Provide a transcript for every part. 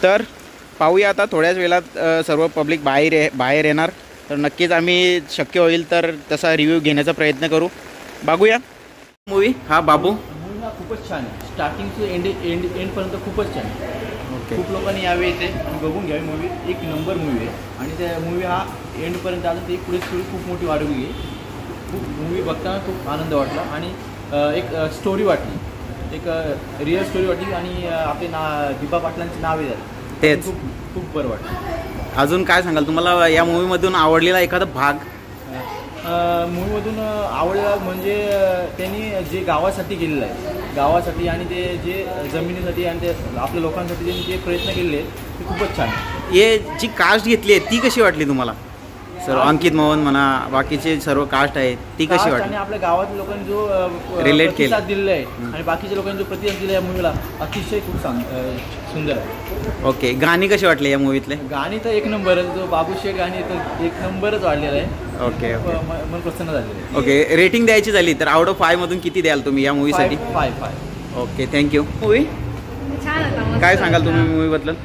तर पाहूया आता थोड्याच वेळात सर्व पब्लिक बाहेर येणार, तर नक्कीच आम्ही शक्य होईल तर तसा रिव्ह्यू घेण्याचा प्रयत्न करू. बघूया मूवी. हा बाबू, मूवी हा खूपच छान आहे. स्टार्टिंग टू एंडपर्यंत खूपच छान आहे. ओके. खूप लोकांनी यावे इथे आणि बघून घ्यावी. मूवी एक नंबर मूवी आहे आणि त्या मूवी हा एंडपर्यंत अजून ती पुढे स्टोरी खूप मोठी वाढवली आहे. खूप मूवी बघताना खूप आनंद वाटला आणि एक स्टोरी वाटली, एक रिअल स्टोरी वाटली आणि आपले दीपा पाटलांचे नाव आहे तेच खूप खूप बरं वाटलं. अजून काय सांगाल तुम्हाला या मूवीमधून आवडलेला एखादा भाग? मूवीमधून आवडला म्हणजे त्यांनी जे गावासाठी केलेलं आहे, गावासाठी आणि ते जे जमिनीसाठी आणि ते आपल्या लोकांसाठी त्यांनी जे प्रयत्न केलेले आहेत ते खूपच छान आहे. हे जी कास्ट घेतली आहे ती कशी वाटली तुम्हाला? सर अंकित मोहन म्हणा, बाकीचे सर्व कास्ट आहे ती कशी वाटली? आणि आपल्या गावातील लोकांनी जो रिलेट प्रतिसाद दिलेला आहे आणि बाकीच्या लोकांनी जो प्रतिसाद दिला या मूवीला अतिशय खूप सुंदर आहे. ओके. गाणी कशी वाटली या मूवीतले? गाणी तर एक नंबर, जो बाबूशेठ गाणी तर एक नंबरच वाढलेलं आहे. ओके मन प्रसन्न झालेलं आहे. ओके. रेटिंग द्यायची झाली तर आउट ऑफ 5 मधून किती द्याल तुम्ही या मूवीसाठी? 5. Okay, thank you. मूवी छान होता. काय सांगाल तुम्ही मूवीबद्दल?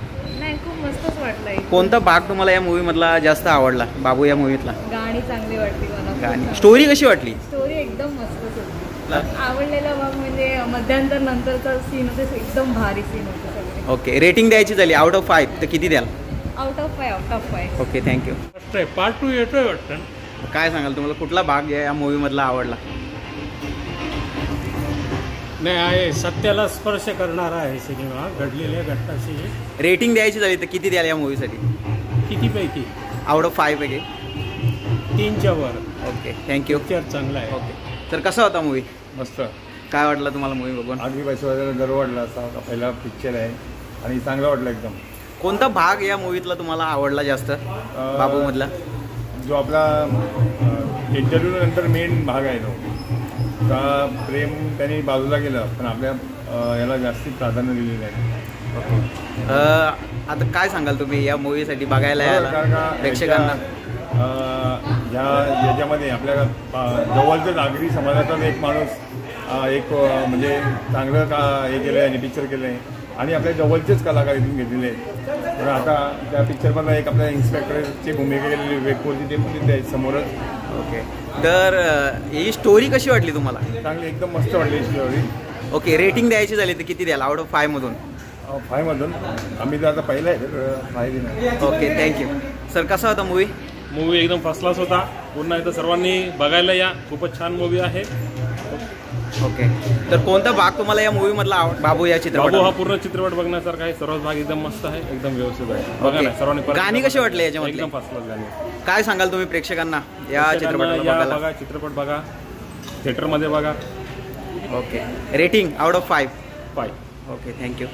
नाही, खूप मस्तच वाटलं. कोणता भाग तुम्हाला या मूवीमधला जास्त आवडला बाबू या मूवीतला? गाणी चांगली वाटली मला. गाणी. स्टोरी कशी वाटली? स्टोरी एकदम मस्तच होती. आवडलेला भाग म्हणजे मध्यांतर नंतरचा सीन होता, एकदम भारी सीन होता सगळे. ओके. रेटिंग द्यायची झाली आउट ऑफ 5 तर किती द्याल? Out of 5. Okay, thank you. Part 2 येतोय वाटतं. काय सांगाल तुम्हाला कुठला भाग या मूवीमधला आवडला? नाही, आहे सत्याला स्पर्श करणारा आहे सिनेमा, घडलेल्या घटनाशी. रेटिंग द्यायची झाली तर किती द्याल या मूवीसाठी? कितीपैकी? आउट ऑफ 5 पैकी 3च्या वर. Okay, thank you. पिक्चर चांगला आहे. ओके. तर कसा होता मूवी? मस्त. काय वाटलं तुम्हाला मूवी बघून? अगदी पैशाला गर्व वाटला. असा पहिला पिक्चर आहे आणि चांगला वाटला एकदम. कोणता भाग या मूवीतला तुम्हाला आवडला जास्त बाबूमधला? जो आपला इंटरव्ह्यू नंतर मेन भाग आहे तो, का प्रेम त्यांनी बाजूला केलं पण आपल्या याला जास्ती प्राधान्य दिलेलं आहे. ओके. आता काय सांगाल तुम्ही या मूवीसाठी बघायला यायला कारण का प्रेक्षकांना? याच्यामध्ये आपल्या जवळचं नागरी समाजाचा एक माणूस एक म्हणजे चांगलं हे केलं आहे आणि पिक्चर केलं आहे आणि आपल्या जवळचेच कलाकार इथून घेतलेले आहेत. तर आता त्या पिक्चरमधला एक आपल्या इन्स्पेक्टरची भूमिका केलेली वेगपोलची ते पण तिथे आहेत समोरच. ओके. तर ही स्टोरी कशी वाटली तुम्हाला? चांगली, एकदम मस्त वाटली स्टोरी. ओके. रेटिंग द्यायची झाली तर किती द्याल आउट ऑफ 5 मधून? 5 मधून आम्ही जर आता पहिला आहे तर 5 देणार. Okay, thank you. सर कसा होता मूवी? मूवी एकदम फर्स्ट क्लास होता. पुन्हा एकदा सर्वांनी बघायला या, खूपच छान मूवी आहे. ओके. तर कोणता भाग तुम्हाला या मूवी मधला बाबू या चित्रपट? बाबू हा पूर्ण चित्रपट बघण्यासारखा आहे. सर्वच भाग एकदम मस्त आहे, एकदम व्यवस्थित आहे. बघा ना सर्वांनी. गाणी कशी वाटली याच्यामध्ये? एकदम फर्स्ट क्लास गाणी. काय सांगाल तुम्ही प्रेक्षकांना या चित्रपटाला बघायला? बघा चित्रपट, बघा थिएटरमध्ये बघा. Okay. Rating out of 5? 5. Okay, thank you.